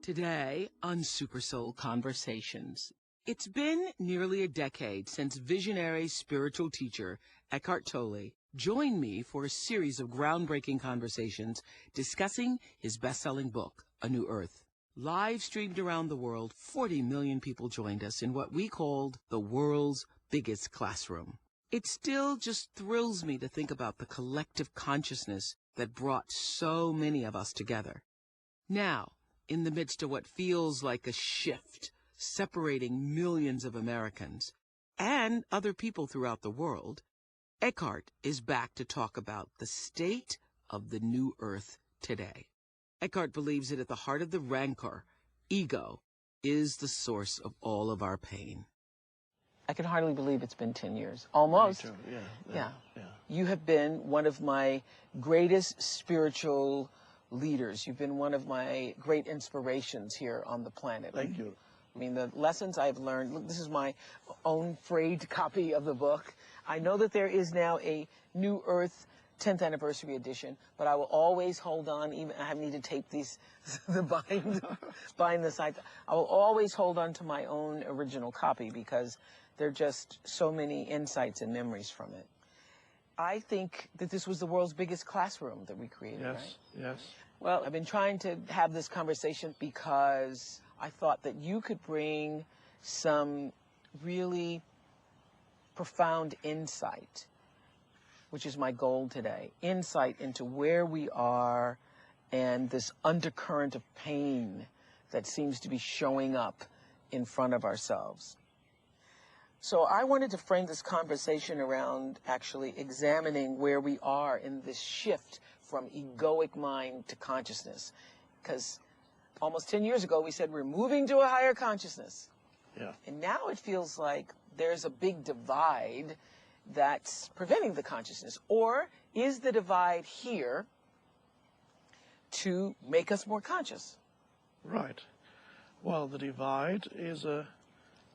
Today on Super Soul Conversations, it's been nearly a decade since visionary spiritual teacher Eckhart Tolle joined me for a series of groundbreaking conversations discussing his best-selling book, A New Earth. Live streamed around the world, 40 million people joined us in what we called the world's biggest classroom. It still just thrills me to think about the collective consciousness that brought so many of us together. Now, in the midst of what feels like a shift separating millions of Americans and other people throughout the world, Eckhart is back to talk about the state of the new earth today. Eckhart believes that at the heart of the rancor, ego, is the source of all of our pain. I can hardly believe it's been 10 years. Almost. Me too. Yeah. You have been one of my greatest spiritual leaders. You've been one of my great inspirations here on the planet. Thank you. I mean, the lessons I've learned, look, this is my own frayed copy of the book. I know that there is now a New Earth 10th anniversary edition, but I will always hold on, even I need to tape these, the bind the sides. I will always hold on to my own original copy because there are just so many insights and memories from it. I think that this was the world's biggest classroom that we created, Yes, right? yes. Well, I've been trying to have this conversation because I thought that you could bring some really profound insight, which is my goal today, insight into where we are and this undercurrent of pain that seems to be showing up in front of ourselves. So I wanted to frame this conversation around actually examining where we are in this shift from egoic mind to consciousness. Because almost 10 years ago, we said we're moving to a higher consciousness. Yeah. And now it feels like there's a big divide that's preventing the consciousness. Or is the divide here to make us more conscious? Right. Well, the divide is a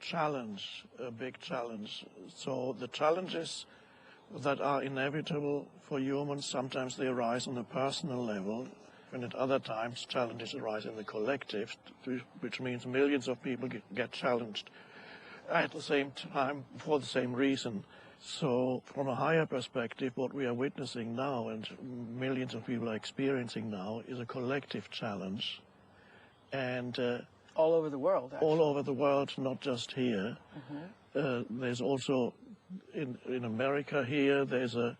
challenge, a big challenge. So the challenges that are inevitable for humans, sometimes they arise on a personal level, and at other times challenges arise in the collective, which means millions of people get challenged at the same time for the same reason. So from a higher perspective, what we are witnessing now and millions of people are experiencing now is a collective challenge. And all over the world, actually. All over the world, not just here. Mm-hmm. There's also, in America here, there's a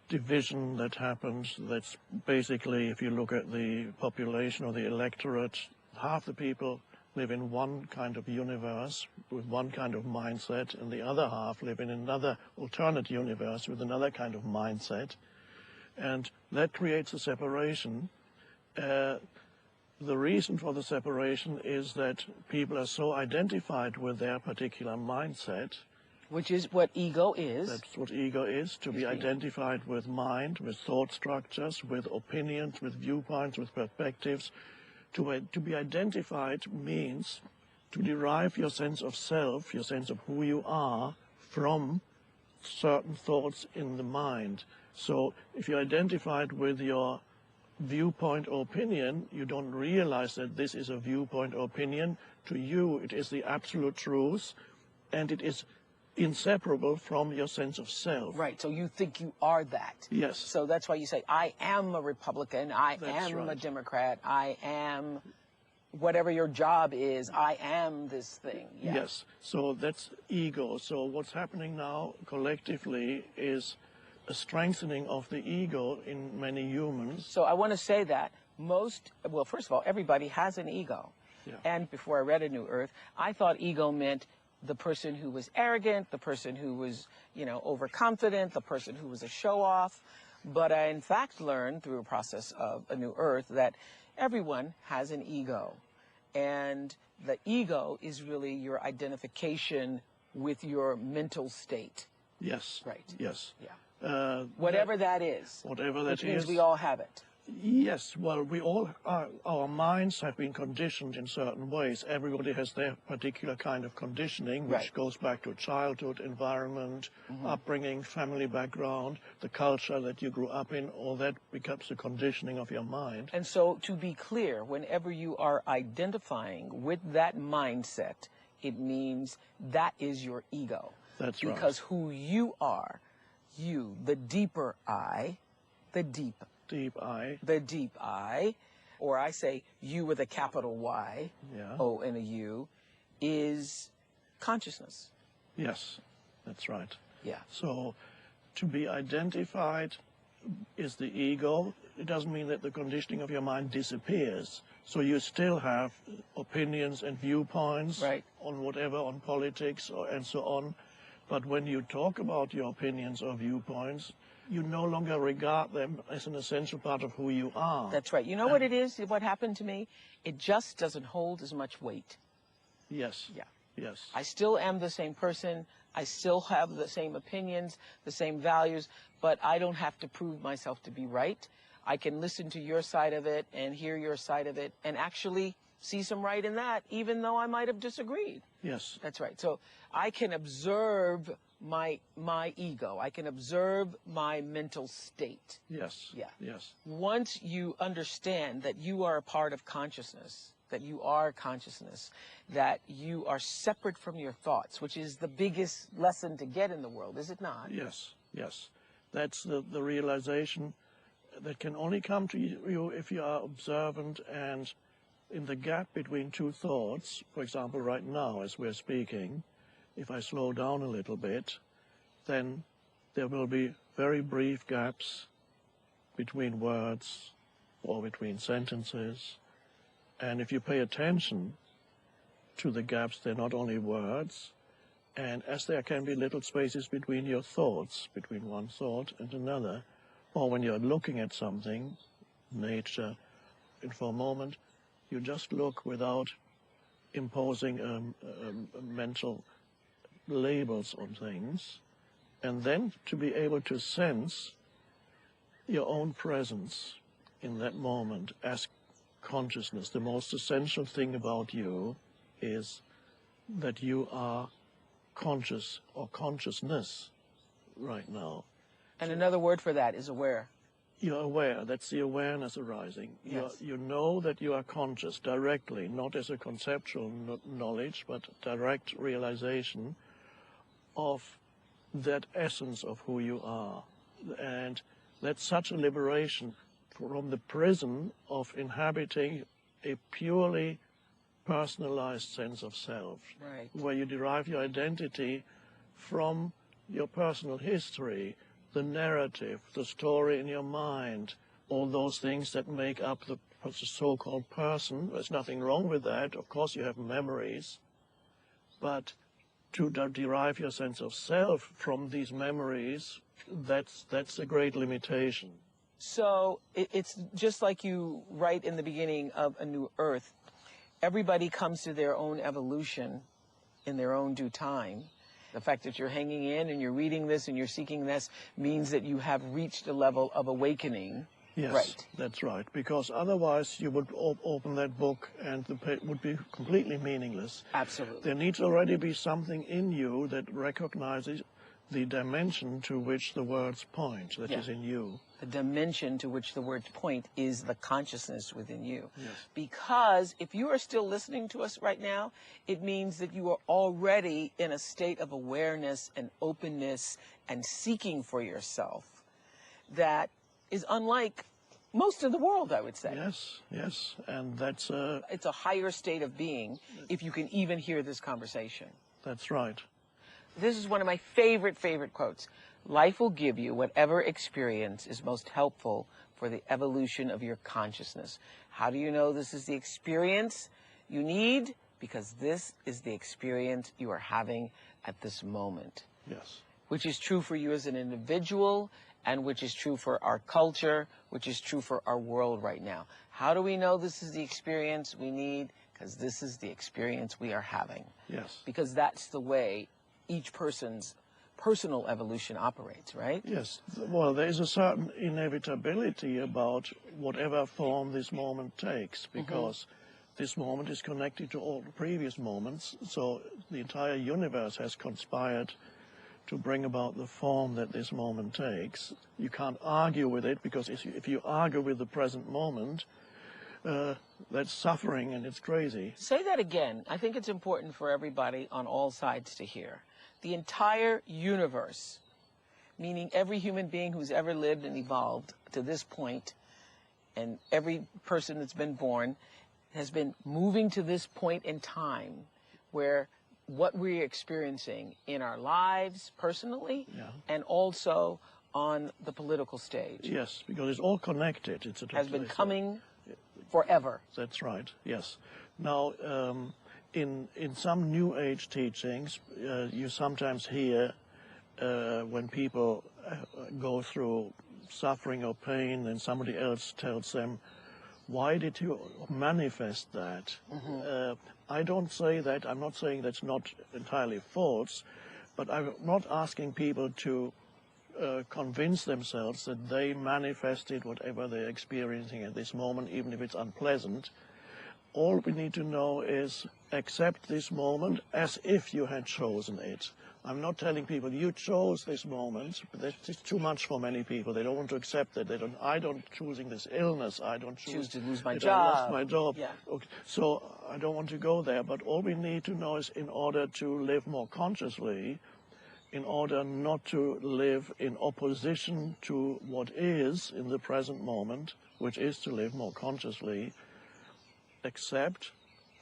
division that happens that's basically, if you look at the population or the electorate, half the people live in one kind of universe with one kind of mindset, and the other half live in another alternate universe with another kind of mindset. And that creates a separation. The reason for the separation is that people are so identified with their particular mindset. Which is what ego is. That's what ego is, to be identified with mind, with thought structures, with opinions, with viewpoints, with perspectives. To be identified means to derive your sense of self, your sense of who you are, from certain thoughts in the mind. So if you're identified with your viewpoint or opinion, you don't realize that this is a viewpoint or opinion. To you, it is the absolute truth, and it is inseparable from your sense of self. Right, so you think you are that. Yes. So that's why you say, I am a Republican, I am a Democrat, I am whatever your job is, I am this thing. Yeah. Yes, so that's ego. So what's happening now collectively is a strengthening of the ego in many humans. So I want to say that well, first of all, everybody has an ego. Yeah. And before I read A New Earth, I thought ego meant the person who was arrogant, the person who was, overconfident, the person who was a show-off. But I, in fact, learned through a process of A New Earth that everyone has an ego. And the ego is really your identification with your mental state. Yes. Right. Yes. Yeah. Whatever that is. Whatever that which means is. we all have it. Yes, well, we all our minds have been conditioned in certain ways. Everybody has their particular kind of conditioning, which Right. goes back to childhood, environment, upbringing, family background, the culture that you grew up in. All that becomes the conditioning of your mind. And so, to be clear, whenever you are identifying with that mindset, it means that is your ego. That's right. Because who you are, you, the deeper I, the deep I, or I say you with a capital Y, Yeah. O and a U, is consciousness. Yes, that's right. Yeah. So to be identified is the ego. It doesn't mean that the conditioning of your mind disappears. So you still have opinions and viewpoints Right. on whatever, on politics and so on. But when you talk about your opinions or viewpoints, you no longer regard them as an essential part of who you are. That's right. You know what it is? What happened to me? It just doesn't hold as much weight. Yes. Yeah. Yes. I still am the same person. I still have the same opinions, the same values, but I don't have to prove myself to be right. I can listen to your side of it and hear your side of it and actually see some right in that, even though I might have disagreed. Yes. That's right. So I can observe my ego. I can observe my mental state. Yes. Yeah. Yes. Once you understand that you are a part of consciousness, that you are consciousness, that you are separate from your thoughts, which is the biggest lesson to get in the world, is it not? Yes. Yes. That's the realization that can only come to you if you are observant, and in the gap between two thoughts, for example, right now as we're speaking, if I slow down a little bit, then there will be very brief gaps between words or between sentences. And if you pay attention to the gaps, they're not only words, and as there can be little spaces between your thoughts, between one thought and another, or when you're looking at something, nature, and for a moment, you just look without imposing mental labels on things, and then to be able to sense your own presence in that moment as consciousness. The most essential thing about you is that you are conscious or consciousness right now. And another word for that is aware. You're aware. That's the awareness arising. Yes. You know that you are conscious directly, not as a conceptual knowledge, but direct realization of that essence of who you are. And that's such a liberation from the prison of inhabiting a purely personalized sense of self, Right. where you derive your identity from your personal history, the narrative, the story in your mind, all those things that make up the so-called person. There's nothing wrong with that. Of course, you have memories, but to derive your sense of self from these memories, that's a great limitation. So it's just like you write in the beginning of A New Earth. Everybody comes to their own evolution in their own due time. The fact that you're hanging in and you're reading this and you're seeking this means that you have reached a level of awakening. Yes, right. That's right. Because otherwise you would open that book and the page would be completely meaningless. Absolutely. There needs already be something in you that recognizes the dimension to which the words point, that is in you. The dimension to which the words point is the consciousness within you. Yes. Because if you are still listening to us right now, it means that you are already in a state of awareness and openness and seeking for yourself that is unlike most of the world, I would say. Yes, yes. And that's... It's a higher state of being if you can even hear this conversation. That's right. This is one of my favorite quotes. Life will give you whatever experience is most helpful for the evolution of your consciousness. How do you know this is the experience you need? Because this is the experience you are having at this moment. Yes. Which is true for you as an individual, and which is true for our culture, which is true for our world right now. How do we know this is the experience we need? Because this is the experience we are having. Yes. Because that's the way each person's personal evolution operates, right? Yes. Well, there is a certain inevitability about whatever form this moment takes, because this moment is connected to all the previous moments. So the entire universe has conspired to bring about the form that this moment takes. You can't argue with it, because if you argue with the present moment, that's suffering and it's crazy. Say that again. I think it's important for everybody on all sides to hear. The entire universe, meaning every human being who's ever lived and evolved to this point, and every person that's been born, has been moving to this point in time where what we're experiencing in our lives personally and also on the political stage. Yes, because it's all connected. Has been coming forever. That's right, yes. Now, in some New Age teachings, you sometimes hear when people go through suffering or pain, and somebody else tells them, why did you manifest that? I don't say that. I'm not saying that's not entirely false, but I'm not asking people to convince themselves that they manifested whatever they're experiencing at this moment, even if it's unpleasant. All we need to know is accept this moment as if you had chosen it. I'm not telling people you chose this moment, but that's too much for many people. They don't want to accept that. I don't choosing this illness. I don't choose to lose my I job. lost my job. Yeah. Okay. So I don't want to go there. But all we need to know is, in order to live more consciously, in order not to live in opposition to what is in the present moment, which is to live more consciously, accept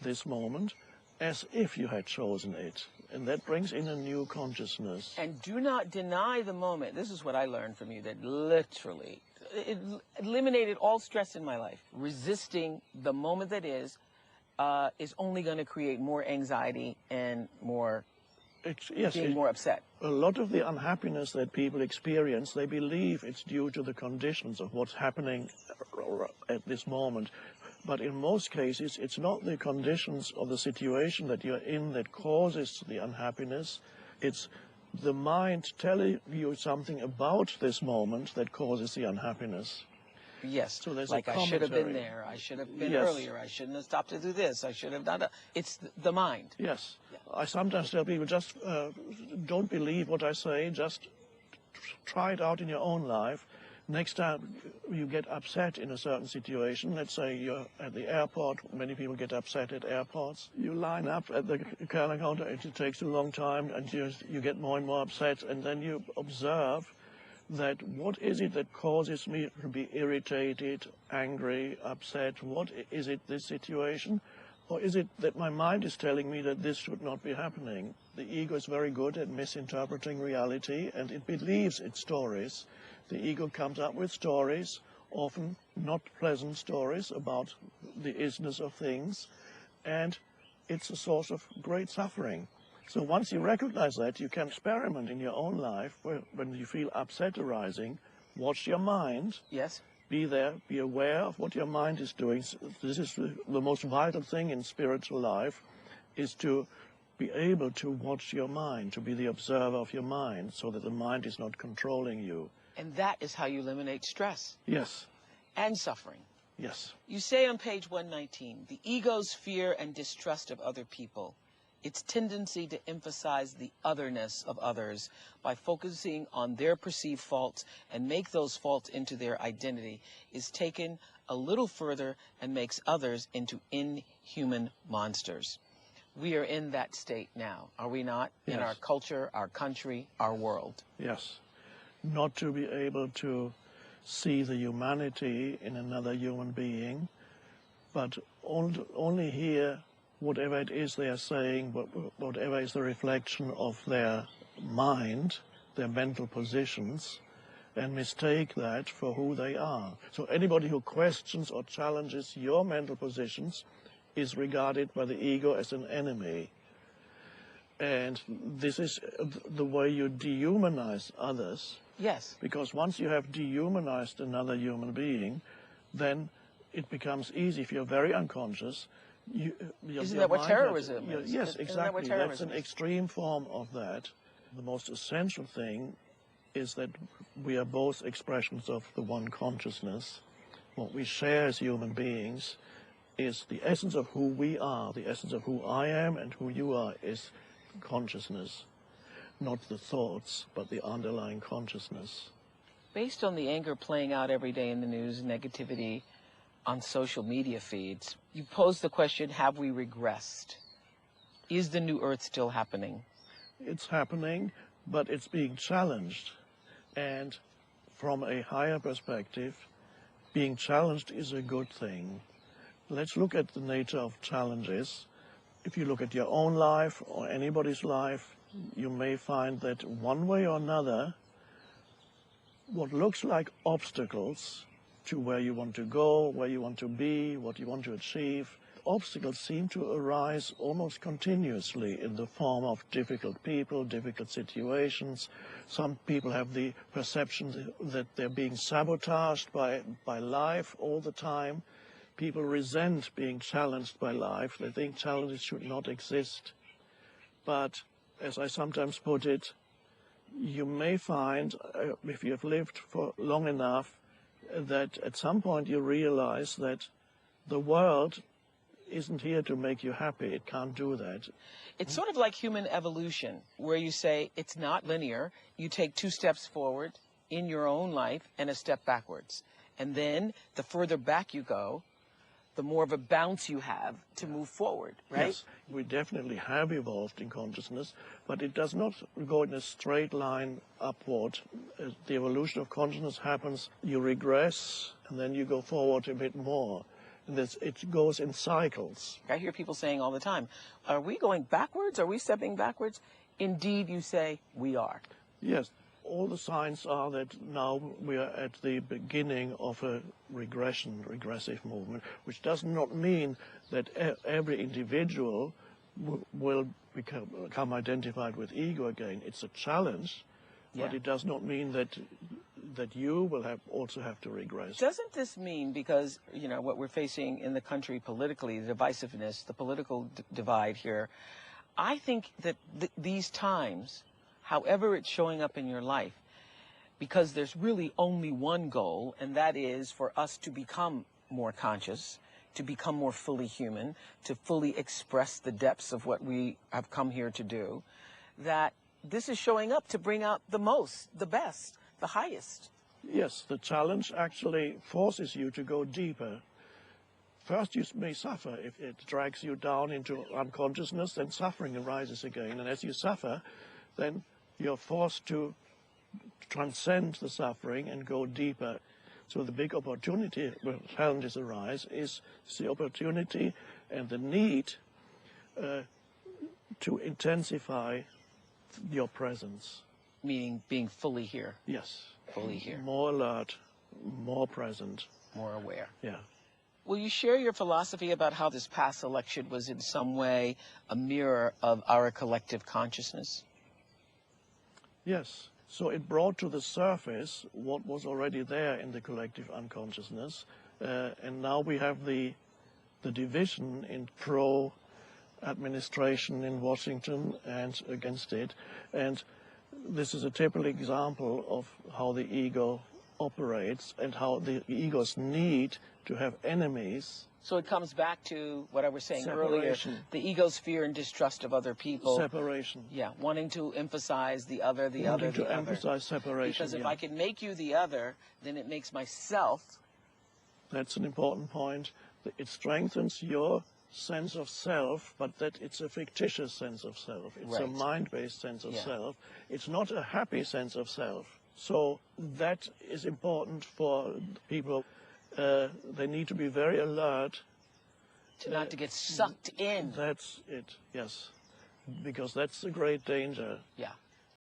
this moment as if you had chosen it. And that brings in a new consciousness. And do not deny the moment. This is what I learned from you, that literally it eliminated all stress in my life. Resisting the moment that is only going to create more anxiety and more being more upset. A lot of the unhappiness that people experience, they believe it's due to the conditions of what's happening at this moment. But in most cases, it's not the conditions of the situation that you're in that causes the unhappiness. It's the mind telling you something about this moment that causes the unhappiness. Yes, so like I should have been there, I should have been earlier, I shouldn't have stopped to do this, I should have done that. It's the mind. Yes. Yeah. I sometimes tell people, just don't believe what I say, just try it out in your own life. Next time you get upset in a certain situation, let's say you're at the airport, many people get upset at airports. You line up at the counter, it takes a long time, and you get more and more upset, and then you observe that what is it that causes me to be irritated, angry, upset? What is it, this situation? Or is it that my mind is telling me that this should not be happening? The ego is very good at misinterpreting reality, and it believes its stories. The ego comes up with stories, often not pleasant stories, about the isness of things, and it's a source of great suffering. So once you recognize that, you can experiment in your own life. When you feel upset arising, watch your mind. Yes. Be there, be aware of what your mind is doing. This is the most vital thing in spiritual life, is to be able to watch your mind, to be the observer of your mind, so that the mind is not controlling you. And that is how you eliminate stress. Yes. And suffering. Yes. You say on page 119, the ego's fear and distrust of other people, its tendency to emphasize the otherness of others by focusing on their perceived faults and make those faults into their identity, is taken a little further and makes others into inhuman monsters. We are in that state now, are we not? Yes. In our culture, our country, our world. Yes. Not to be able to see the humanity in another human being, but only hear whatever it is they are saying, whatever is the reflection of their mind, their mental positions, and mistake that for who they are. So anybody who questions or challenges your mental positions is regarded by the ego as an enemy. And this is the way you dehumanize others. Yes. Because once you have dehumanized another human being, then it becomes easy. If you're very unconscious, isn't that what terrorism is? Yes, exactly. That's an extreme form of that. The most essential thing is that we are both expressions of the one consciousness. What we share as human beings is the essence of who we are, the essence of who I am and who you are is consciousness. Not the thoughts, but the underlying consciousness. Based on the anger playing out every day in the news, negativity on social media feeds, you pose the question, have we regressed? Is the new earth still happening? It's happening, but it's being challenged. And from a higher perspective, being challenged is a good thing. Let's look at the nature of challenges. If you look at your own life or anybody's life, you may find that one way or another, what looks like obstacles to where you want to go, where you want to be, what you want to achieve, obstacles seem to arise almost continuously in the form of difficult people, difficult situations. Some people have the perception that they're being sabotaged by life all the time. People resent being challenged by life. They think challenges should not exist. But as I sometimes put it, you may find, if you've lived for long enough, that at some point you realize that the world isn't here to make you happy. It can't do that. It's sort of like human evolution, where you say it's not linear. You take 2 steps forward in your own life and a step backwards. And then the further back you go, the more of a bounce you have to move forward, right? Yes, we definitely have evolved in consciousness, but it does not go in a straight line upward. As the evolution of consciousness happens, you regress, and then you go forward a bit more. And it goes in cycles. I hear people saying all the time, are we going backwards? Are we stepping backwards? Indeed, you say, we are. Yes. All the signs are that now we are at the beginning of a regressive movement, which does not mean that every individual will become identified with ego again. It's a challenge, but it does not mean that you will also have to regress. Doesn't this mean, because, you know, what we're facing in the country politically, the divisiveness, the political divide here, I think that these times, however it's showing up in your life, because there's really only one goal, and that is for us to become more conscious, to become more fully human, to fully express the depths of what we have come here to do, that this is showing up to bring out the most, the best, the highest. Yes, the challenge actually forces you to go deeper. First, you may suffer. If it drags you down into unconsciousness, then suffering arises again. And as you suffer, then you're forced to transcend the suffering and go deeper. So the big opportunity when challenges arise is the opportunity and the need to intensify your presence. Meaning being fully here. Yes. Fully here. More alert, more present. More aware. Yeah. Will you share your philosophy about how this past election was in some way a mirror of our collective consciousness? Yes. So it brought to the surface what was already there in the collective unconsciousness. And now we have the division in pro-administration in Washington and against it. And this is a typical example of how the ego operates and how the ego's need to have enemies. So it comes back to what I was saying earlier, Separation. the ego's fear and distrust of other people. Separation. Yeah, wanting to emphasize the other, the Wanting other, the to other. emphasize separation. Because if yeah. I can make you the other, then it makes myself. That's an important point. It strengthens your sense of self, but that it's a fictitious sense of self. It's a Right. mind-based sense of Yeah. self. It's not a happy sense of self. So that is important for people. They need to be very alert. Not to get sucked in. That's it, yes. Because that's the great danger. Yeah.